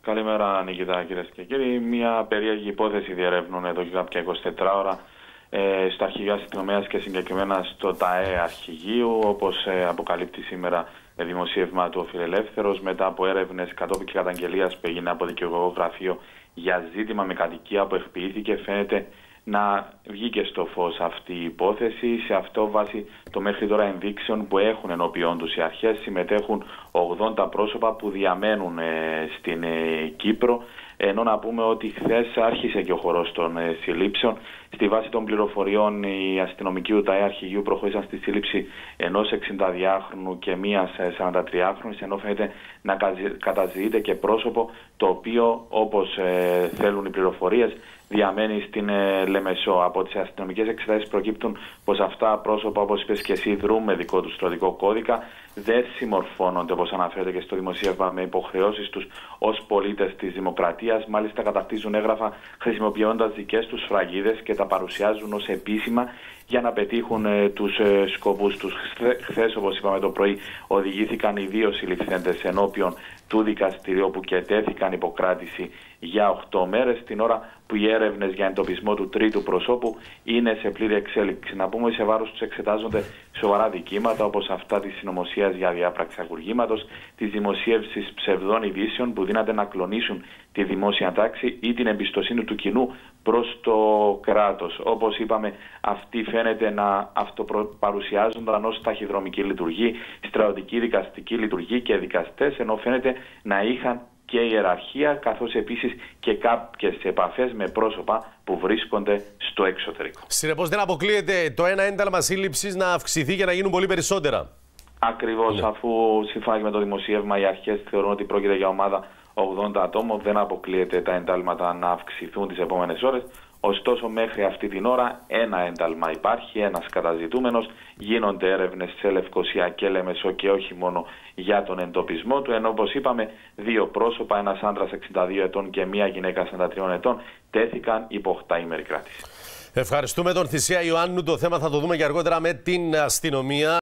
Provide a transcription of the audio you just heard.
Καλημέρα, Νικητά, κυρίες και κύριοι. Μια περίεργη υπόθεση διερευνούν εδώ και κάποια 24 ώρα στα αρχηγεία αστυνομίας και συγκεκριμένα στο ΤΑΕ Αρχηγείου, όπως αποκαλύπτει σήμερα δημοσίευμα του ο Φιλελεύθερος, μετά από έρευνες κατόπιν και καταγγελίας που έγινε από δικηγορικό γραφείο για ζήτημα με κατοικία που εκποιήθηκε, φαίνεται να βγήκε στο φως αυτή η υπόθεση. Σε αυτό, βάσει το μέχρι τώρα ενδείξεων που έχουν ενώπιον τους οι αρχές, συμμετέχουν 80 πρόσωπα που διαμένουν στην Κύπρο, ενώ να πούμε ότι χθες άρχισε και ο χορός των συλλήψεων. Στη βάση των πληροφοριών, οι αστυνομικοί του ΤΑΕ Αρχηγείου προχώρησαν στη σύλληψη ενός 62χρονου και μίας 43χρονης, ενώ φαίνεται να καταζητείται και πρόσωπο το οποίο, όπως θέλουν οι πληροφορίες, διαμένει στην Λεμεσό. Από τις αστυνομικές εξετάσεις προκύπτουν πως αυτά πρόσωπα, όπως είπες και εσύ, δρούν με δικό τους στρατικό κώδικα, δεν συμμορφώνονται, όπως αναφέρεται και στο δημοσίευμα, με υποχρεώσεις τους ως πολίτες της δημοκρατίας. Μάλιστα, κατακτίζουν έγγραφα χρησιμοποιώντας δικές τους σφραγίδες και τα παρουσιάζουν ως επίσημα για να πετύχουν τους σκοπούς τους. Χθες, όπως είπαμε το πρωί, οδηγήθηκαν οι δύο συλληφθέντες ενώπιον του δικαστηρίου, όπου και τέθηκαν υποκράτηση για 8 μέρες, την ώρα που οι έρευνες για εντοπισμό του τρίτου προσώπου είναι σε πλήρη εξέλιξη. Να πούμε, σε βάρος τους εξετάζονται σοβαρά δικήματα, όπως αυτά της συνωμοσίας για διάπραξη αγουργήματος, της δημοσίευσης ψευδών ειδήσεων που δύναται να κλονίσουν τη δημόσια τάξη ή την εμπιστοσύνη του κοινού προς το κράτος. Όπως είπαμε, αυτοί φαίνεται να αυτοπαρουσιάζονταν ως ταχυδρομική λειτουργή, στρατιωτική δικαστική λειτουργή και δικαστές, ενώ φαίνεται να είχαν και ιεραρχία, καθώς επίσης και κάποιες επαφές με πρόσωπα που βρίσκονται στο εξωτερικό. Συνεπώς, δεν αποκλείεται το ένα ένταλμα σύλληψης να αυξηθεί και να γίνουν πολύ περισσότερα. Ακριβώς, αφού σύμφωνα και με το δημοσίευμα οι αρχές θεωρούν ότι πρόκειται για ομάδα 80 ατόμων, δεν αποκλείεται τα εντάλματα να αυξηθούν τις επόμενες ώρες. Ωστόσο, μέχρι αυτή την ώρα ένα ένταλμα υπάρχει, ένας καταζητούμενος. Γίνονται έρευνες σε Λευκοσία και Λεμεσό και όχι μόνο για τον εντοπισμό του. Ενώ, όπως είπαμε, δύο πρόσωπα, ένας άντρας 62 ετών και μία γυναίκα 43 ετών, τέθηκαν υπό 8ημερη κράτηση. Ευχαριστούμε τον Θησία Ιωάννου. Το θέμα θα το δούμε και αργότερα με την αστυνομία.